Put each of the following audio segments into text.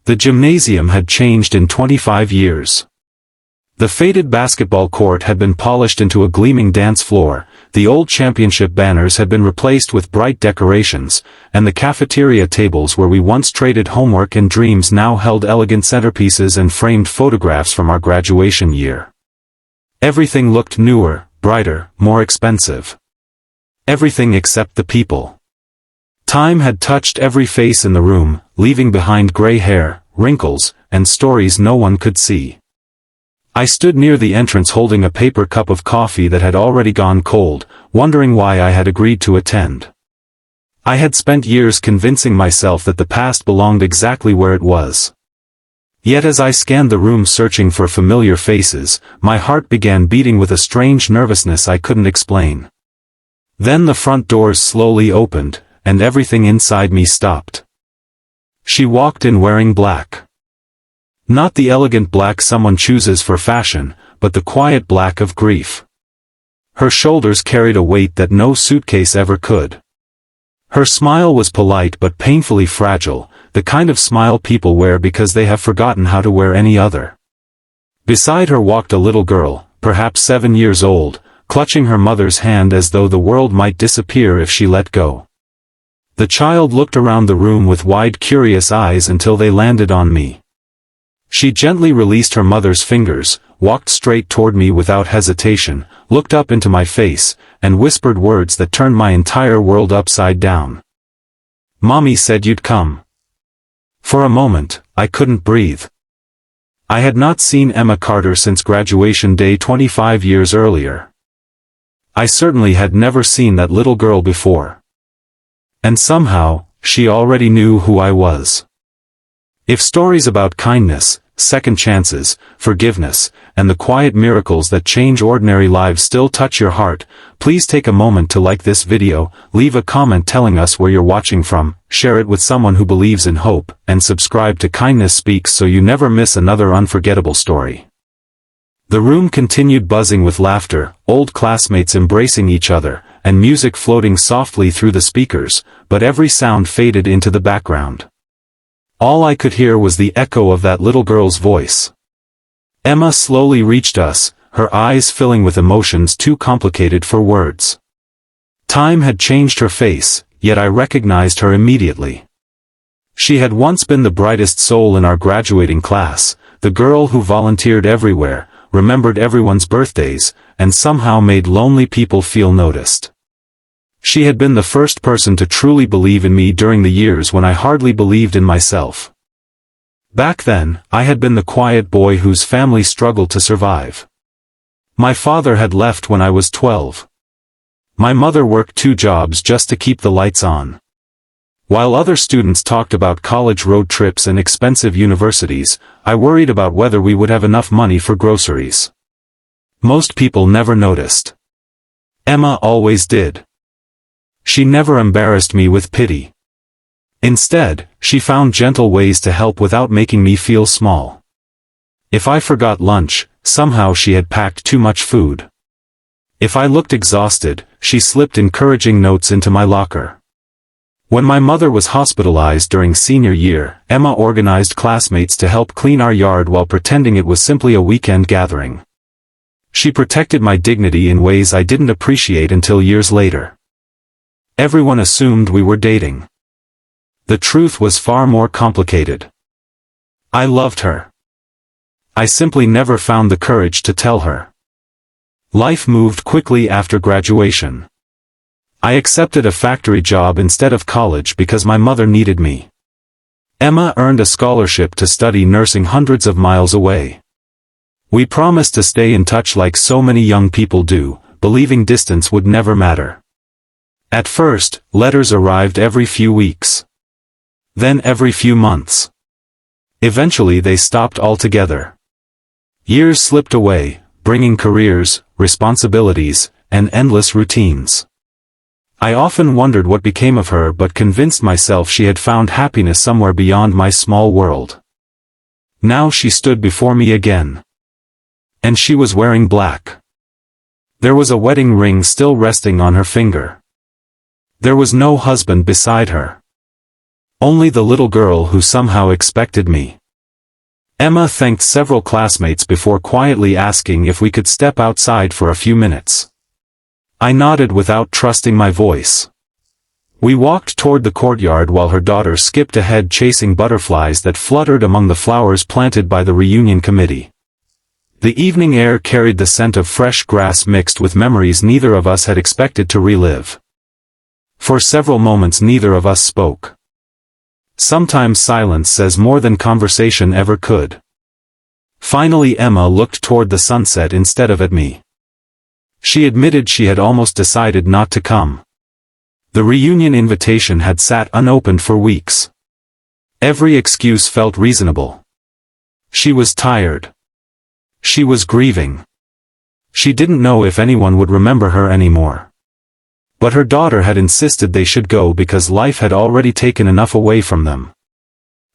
The gymnasium had changed in 25 years. The faded basketball court had been polished into a gleaming dance floor, the old championship banners had been replaced with bright decorations, and the cafeteria tables where we once traded homework and dreams now held elegant centerpieces and framed photographs from our graduation year. Everything looked newer, brighter, more expensive. Everything except the people. Time had touched every face in the room, leaving behind gray hair, wrinkles, and stories no one could see. I stood near the entrance holding a paper cup of coffee that had already gone cold, wondering why I had agreed to attend. I had spent years convincing myself that the past belonged exactly where it was. Yet as I scanned the room searching for familiar faces, my heart began beating with a strange nervousness I couldn't explain. Then the front doors slowly opened, and everything inside me stopped. She walked in wearing black. Not the elegant black someone chooses for fashion, but the quiet black of grief. Her shoulders carried a weight that no suitcase ever could. Her smile was polite but painfully fragile, the kind of smile people wear because they have forgotten how to wear any other. Beside her walked a little girl, perhaps 7 years old, clutching her mother's hand as though the world might disappear if she let go. The child looked around the room with wide curious eyes until they landed on me. She gently released her mother's fingers, walked straight toward me without hesitation, looked up into my face, and whispered words that turned my entire world upside down. "Mommy said you'd come." For a moment, I couldn't breathe. I had not seen Emma Carter since graduation day 25 years earlier. I certainly had never seen that little girl before. And somehow, she already knew who I was. If stories about kindness, second chances, forgiveness, and the quiet miracles that change ordinary lives still touch your heart, please take a moment to like this video, leave a comment telling us where you're watching from, share it with someone who believes in hope, and subscribe to Kindness Speaks so you never miss another unforgettable story. The room continued buzzing with laughter, old classmates embracing each other, and music floating softly through the speakers, but every sound faded into the background. All I could hear was the echo of that little girl's voice. Emma slowly reached us, her eyes filling with emotions too complicated for words. Time had changed her face, yet I recognized her immediately. She had once been the brightest soul in our graduating class, the girl who volunteered everywhere, remembered everyone's birthdays, and somehow made lonely people feel noticed. She had been the first person to truly believe in me during the years when I hardly believed in myself. Back then, I had been the quiet boy whose family struggled to survive. My father had left when I was 12. My mother worked 2 jobs just to keep the lights on. While other students talked about college road trips and expensive universities, I worried about whether we would have enough money for groceries. Most people never noticed. Emma always did. She never embarrassed me with pity. Instead, she found gentle ways to help without making me feel small. If I forgot lunch, somehow she had packed too much food. If I looked exhausted, she slipped encouraging notes into my locker. When my mother was hospitalized during senior year, Emma organized classmates to help clean our yard while pretending it was simply a weekend gathering. She protected my dignity in ways I didn't appreciate until years later. Everyone assumed we were dating. The truth was far more complicated. I loved her. I simply never found the courage to tell her. Life moved quickly after graduation. I accepted a factory job instead of college because my mother needed me. Emma earned a scholarship to study nursing hundreds of miles away. We promised to stay in touch like so many young people do, believing distance would never matter. At first, letters arrived every few weeks. Then every few months. Eventually they stopped altogether. Years slipped away, bringing careers, responsibilities, and endless routines. I often wondered what became of her but convinced myself she had found happiness somewhere beyond my small world. Now she stood before me again. And she was wearing black. There was a wedding ring still resting on her finger. There was no husband beside her. Only the little girl who somehow expected me. Emma thanked several classmates before quietly asking if we could step outside for a few minutes. I nodded without trusting my voice. We walked toward the courtyard while her daughter skipped ahead chasing butterflies that fluttered among the flowers planted by the reunion committee. The evening air carried the scent of fresh grass mixed with memories neither of us had expected to relive. For several moments neither of us spoke. Sometimes silence says more than conversation ever could. Finally Emma looked toward the sunset instead of at me. She admitted she had almost decided not to come. The reunion invitation had sat unopened for weeks. Every excuse felt reasonable. She was tired. She was grieving. She didn't know if anyone would remember her anymore. But her daughter had insisted they should go because life had already taken enough away from them.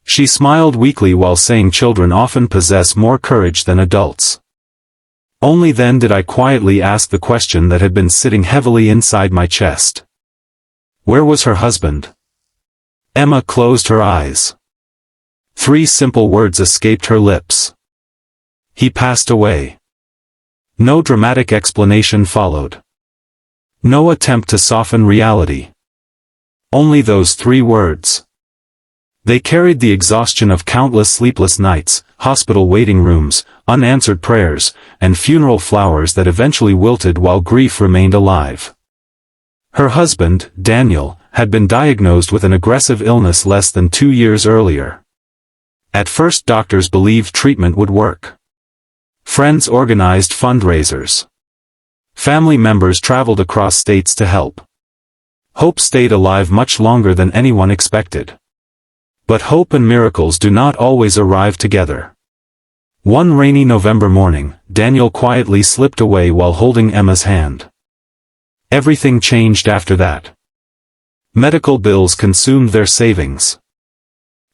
She smiled weakly while saying children often possess more courage than adults. Only then did I quietly ask the question that had been sitting heavily inside my chest. Where was her husband? Emma closed her eyes. 3 simple words escaped her lips. He passed away. No dramatic explanation followed. No attempt to soften reality. Only those 3 words. They carried the exhaustion of countless sleepless nights, hospital waiting rooms, unanswered prayers, and funeral flowers that eventually wilted while grief remained alive. Her husband, Daniel, had been diagnosed with an aggressive illness less than 2 years earlier. At first doctors believed treatment would work. Friends organized fundraisers. Family members traveled across states to help. Hope stayed alive much longer than anyone expected. But hope and miracles do not always arrive together. One rainy November morning, Daniel quietly slipped away while holding Emma's hand. Everything changed after that. Medical bills consumed their savings.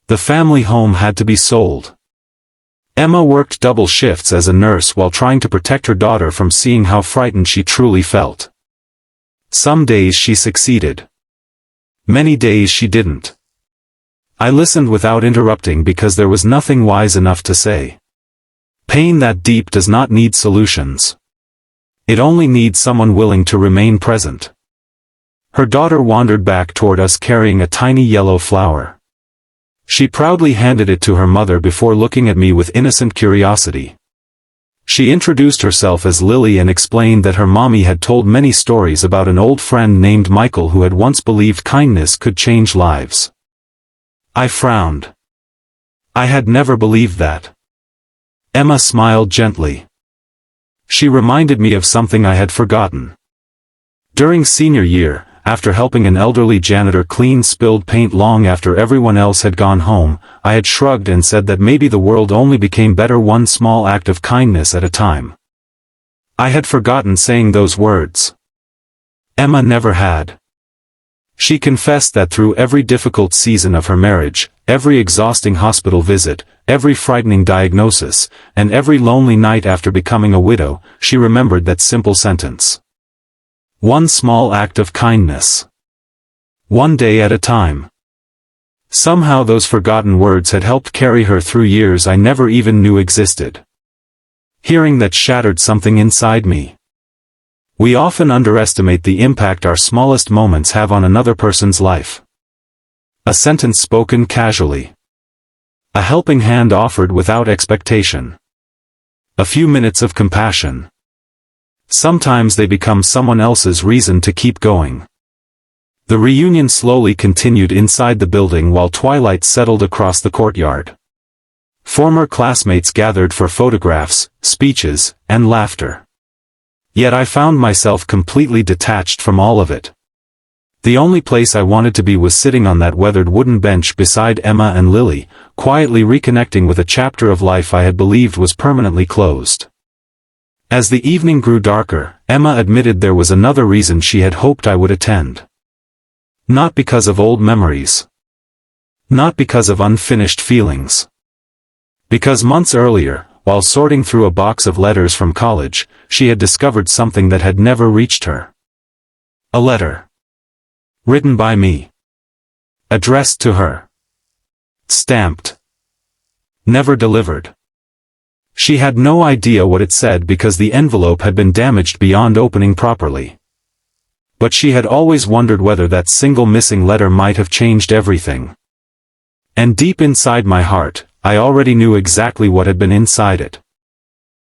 The family home had to be sold. Emma worked double shifts as a nurse while trying to protect her daughter from seeing how frightened she truly felt. Some days she succeeded. Many days she didn't. I listened without interrupting because there was nothing wise enough to say. Pain that deep does not need solutions. It only needs someone willing to remain present. Her daughter wandered back toward us carrying a tiny yellow flower. She proudly handed it to her mother before looking at me with innocent curiosity. She introduced herself as Lily and explained that her mommy had told many stories about an old friend named Michael who had once believed kindness could change lives. I frowned. I had never believed that. Emma smiled gently. She reminded me of something I had forgotten. During senior year, after helping an elderly janitor clean spilled paint long after everyone else had gone home, I had shrugged and said that maybe the world only became better one small act of kindness at a time. I had forgotten saying those words. Emma never had. She confessed that through every difficult season of her marriage, every exhausting hospital visit, every frightening diagnosis, and every lonely night after becoming a widow, she remembered that simple sentence. One small act of kindness. One day at a time. Somehow those forgotten words had helped carry her through years I never even knew existed. Hearing that shattered something inside me. We often underestimate the impact our smallest moments have on another person's life. A sentence spoken casually. A helping hand offered without expectation. A few minutes of compassion. Sometimes they become someone else's reason to keep going. The reunion slowly continued inside the building while twilight settled across the courtyard. Former classmates gathered for photographs, speeches, and laughter. Yet I found myself completely detached from all of it. The only place I wanted to be was sitting on that weathered wooden bench beside Emma and Lily, quietly reconnecting with a chapter of life I had believed was permanently closed. As the evening grew darker, Emma admitted there was another reason she had hoped I would attend. Not because of old memories. Not because of unfinished feelings. Because months earlier, while sorting through a box of letters from college, she had discovered something that had never reached her. A letter. Written by me. Addressed to her. Stamped. Never delivered. She had no idea what it said because the envelope had been damaged beyond opening properly. But she had always wondered whether that single missing letter might have changed everything. And deep inside my heart, I already knew exactly what had been inside it.